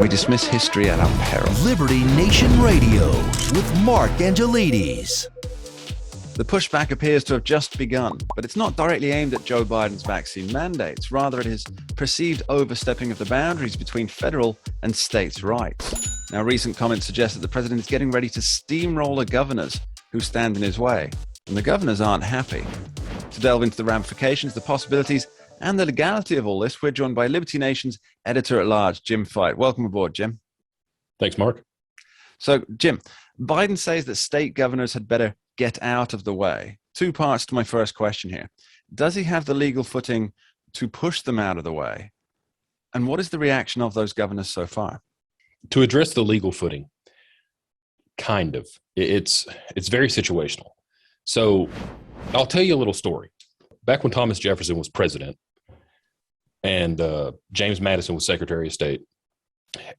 We dismiss history at our peril. Liberty Nation Radio with Mark Angelides. The pushback appears to have just begun, but it's not directly aimed at Joe Biden's vaccine mandates. Rather, it is perceived overstepping of the boundaries between federal and states' rights. Now, recent comments suggest that the president is getting ready to steamroll the governors who stand in his way, and the governors aren't happy. To delve into the ramifications, the possibilities, and the legality of all this, we're joined by Liberty Nation's editor-at-large, Jim Fight. Welcome aboard, Jim. Thanks, Mark. So, Jim, Biden says that state governors had better get out of the way. Two parts to my first question here. Does he have the legal footing to push them out of the way? And what is the reaction of those governors so far? To address the legal footing, kind of. It's very situational. So I'll tell you a little story. Back when Thomas Jefferson was president and James Madison was Secretary of State,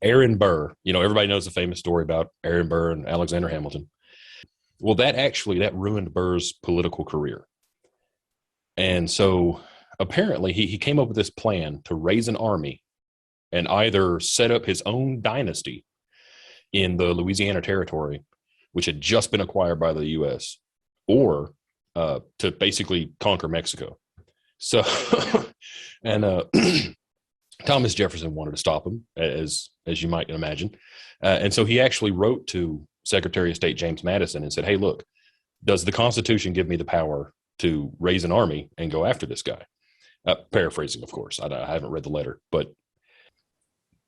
Aaron Burr, everybody knows the famous story about Aaron Burr and Alexander Hamilton. Well, that ruined Burr's political career. And so apparently he came up with this plan to raise an army and either set up his own dynasty in the Louisiana Territory, which had just been acquired by the U.S., or to basically conquer Mexico. So, and Thomas Jefferson wanted to stop him, as you might imagine. And so he actually wrote to Secretary of State James Madison and said, hey, look, does the Constitution give me the power to raise an army and go after this guy? Paraphrasing, of course. I haven't read the letter, but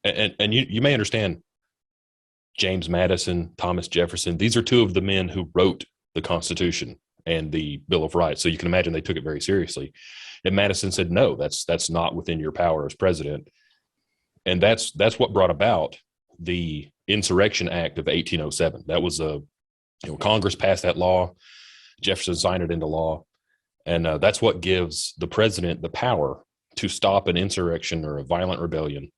and you may understand James Madison, Thomas Jefferson. These are two of the men who wrote the Constitution and the Bill of Rights. So you can imagine they took it very seriously. And Madison said, no, that's not within your power as president. And that's what brought about the Insurrection Act of 1807. That was Congress passed that law. Jefferson signed it into law. And that's what gives the president the power to stop an insurrection or a violent rebellion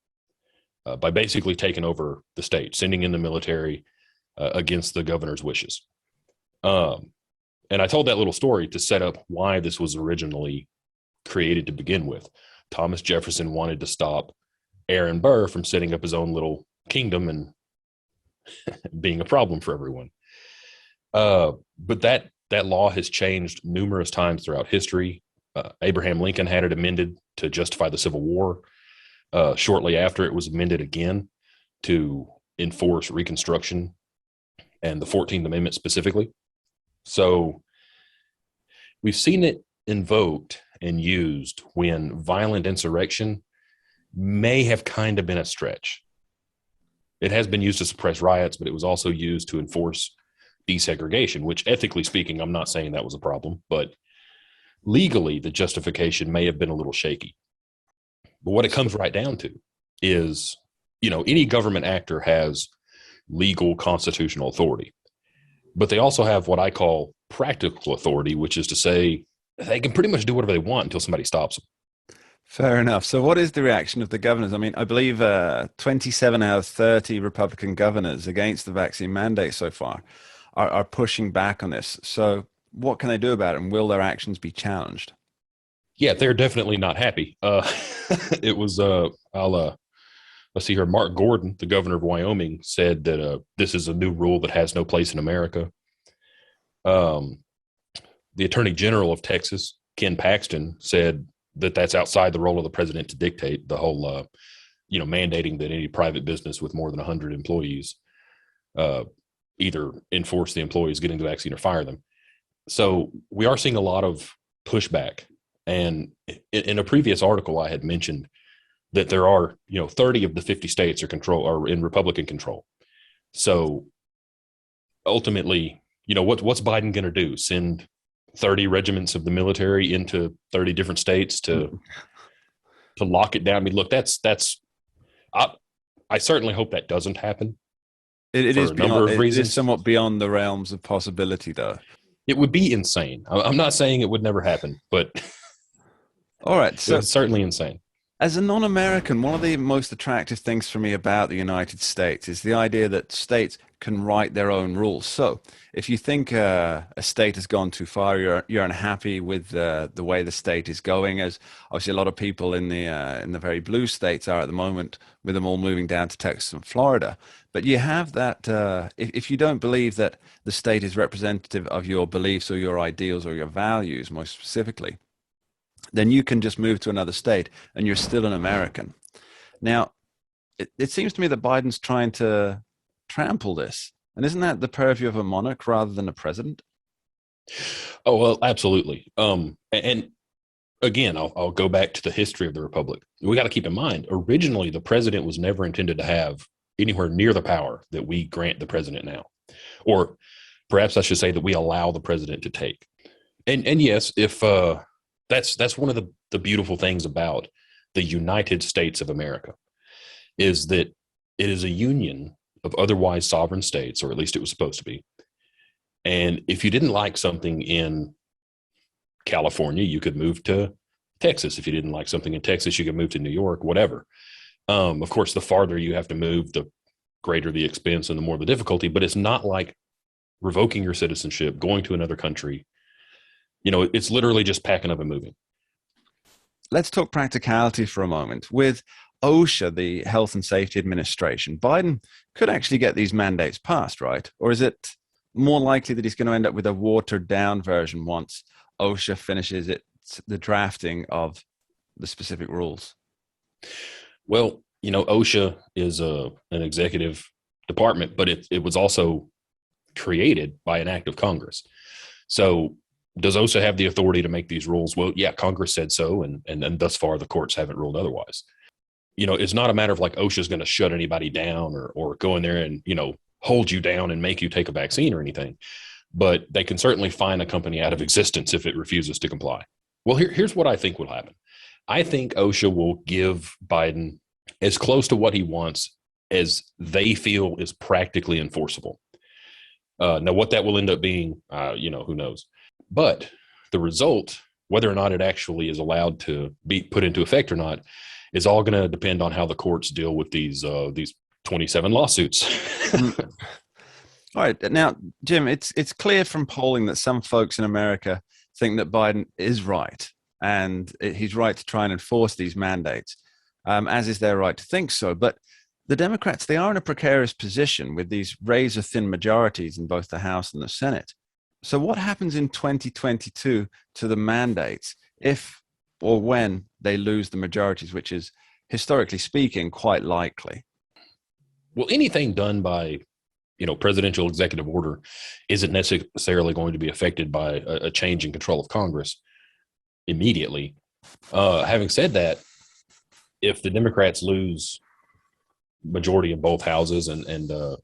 by basically taking over the state, sending in the military against the governor's wishes. And I told that little story to set up why this was originally created to begin with. Thomas Jefferson wanted to stop Aaron Burr from setting up his own little kingdom and being a problem for everyone. But that law has changed numerous times throughout history. Abraham Lincoln had it amended to justify the Civil War. Shortly after, it was amended again to enforce Reconstruction and the 14th Amendment specifically. So we've seen it invoked and used when violent insurrection may have kind of been a stretch. It has been used to suppress riots, but it was also used to enforce desegregation, which ethically speaking, I'm not saying that was a problem, but legally the justification may have been a little shaky. But what it comes right down to is, any government actor has legal constitutional authority, but they also have what I call practical authority, which is to say they can pretty much do whatever they want until somebody stops them. Fair enough. So what is the reaction of the governors? I mean, I believe 27 out of 30 Republican governors against the vaccine mandate so far are pushing back on this. So what can they do about it? And will their actions be challenged? Yeah, they're definitely not happy. It was, let's see here, Mark Gordon, the governor of Wyoming, said that this is a new rule that has no place in America. The Attorney General of Texas, Ken Paxton, said that that's outside the role of the president to dictate the whole, mandating that any private business with more than 100 employees either enforce the employees getting the vaccine or fire them. So we are seeing a lot of pushback. And in a previous article, I had mentioned that there are, 30 of the 50 states are in Republican control. So ultimately, what's Biden going to do? Send 30 regiments of the military into 30 different states to lock it down? I mean, look, I certainly hope that doesn't happen. It is somewhat beyond the realms of possibility, though. It would be insane. I'm not saying it would never happen, but all right, so it's certainly insane. As a non-American, one of the most attractive things for me about the United States is the idea that states can write their own rules. So, if you think a state has gone too far, you're unhappy with the way the state is going, as obviously a lot of people in the very blue states are at the moment, with them all moving down to Texas and Florida. But you have that if you don't believe that the state is representative of your beliefs or your ideals or your values, most specifically, then you can just move to another state and you're still an American. Now, it seems to me that Biden's trying to trample this. And isn't that the purview of a monarch rather than a president? Oh, well, absolutely. And again, I'll go back to the history of the republic. We got to keep in mind, originally, the president was never intended to have anywhere near the power that we grant the president now. Or perhaps I should say that we allow the president to take. And yes, if that's one of the beautiful things about the United States of America, is that it is a union of otherwise sovereign states, or at least it was supposed to be. And if you didn't like something in California, you could move to Texas. If you didn't like something in Texas, you could move to New York, whatever. Of course, the farther you have to move, the greater the expense and the more the difficulty, but it's not like revoking your citizenship, going to another country. It's literally just packing up and moving. Let's talk practicality for a moment. With OSHA, the Health and Safety Administration, Biden could actually get these mandates passed, right? Or is it more likely that he's going to end up with a watered down version once OSHA finishes the drafting of the specific rules? Well, OSHA is an executive department, but it was also created by an act of Congress. So does OSHA have the authority to make these rules? Well, yeah, Congress said so, and thus far the courts haven't ruled otherwise. It's not a matter of like OSHA is going to shut anybody down or go in there and, hold you down and make you take a vaccine or anything. But they can certainly fine a company out of existence if it refuses to comply. Well, here's what I think will happen. I think OSHA will give Biden as close to what he wants as they feel is practically enforceable. Now, what that will end up being, who knows? But the result, whether or not it actually is allowed to be put into effect or not, is all going to depend on how the courts deal with these 27 lawsuits. All right. Now, Jim, it's clear from polling that some folks in America think that Biden is right and he's right to try and enforce these mandates, as is their right to think so. But the Democrats, they are in a precarious position with these razor-thin majorities in both the House and the Senate. So what happens in 2022 to the mandates if or when they lose the majorities, which is, historically speaking, quite likely? Well, anything done by, presidential executive order isn't necessarily going to be affected by a change in control of Congress immediately. Having said that, if the Democrats lose majority in both houses and the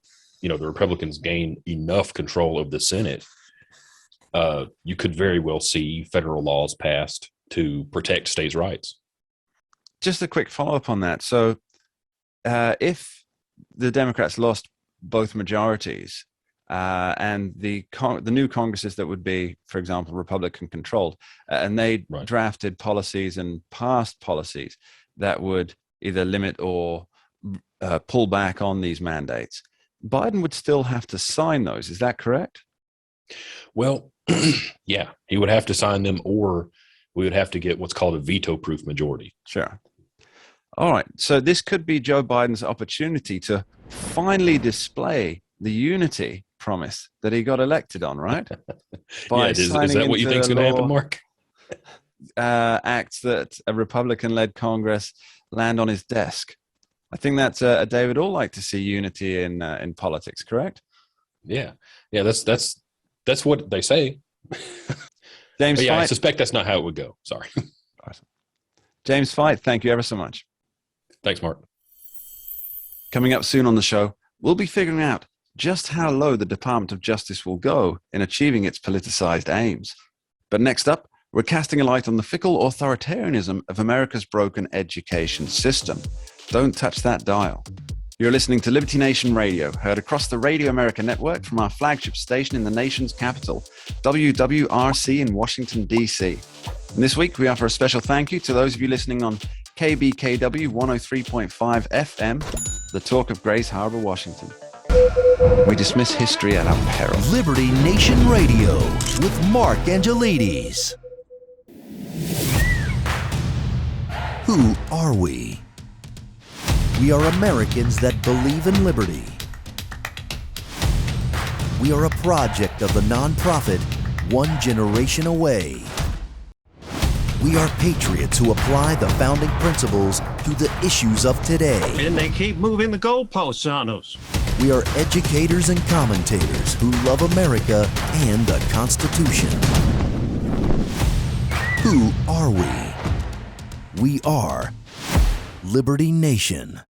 Republicans gain enough control of the Senate, you could very well see federal laws passed to protect states' rights. Just a quick follow-up on that. So if the Democrats lost both majorities and the new Congresses that would be, for example, Republican-controlled, and they drafted policies and passed policies that would either limit or pull back on these mandates, Biden would still have to sign those. Is that correct? Well, yeah, he would have to sign them, or we would have to get what's called a veto-proof majority. Sure. All right. So this could be Joe Biden's opportunity to finally display the unity promise that he got elected on, right? Yeah, is that what you think is going to happen, Mark? Acts that a Republican-led Congress land on his desk. I think that's a day we'd all like to see unity in politics, correct? Yeah. That's what they say. James Fight. I suspect that's not how it would go. Sorry. Awesome. James Fight, thank you ever so much. Thanks, Mark. Coming up soon on the show, we'll be figuring out just how low the Department of Justice will go in achieving its politicized aims. But next up, we're casting a light on the fickle authoritarianism of America's broken education system. Don't touch that dial. You're listening to Liberty Nation Radio, heard across the Radio America network from our flagship station in the nation's capital, WWRC in Washington, D.C. And this week, we offer a special thank you to those of you listening on KBKW 103.5 FM, the talk of Grays Harbor, Washington. We dismiss history at our peril. Liberty Nation Radio with Mark Angelides. Who are we? We are Americans that believe in liberty. We are a project of the nonprofit One Generation Away. We are patriots who apply the founding principles to the issues of today. And they keep moving the goalposts on us. We are educators and commentators who love America and the Constitution. Who are we? We are Liberty Nation.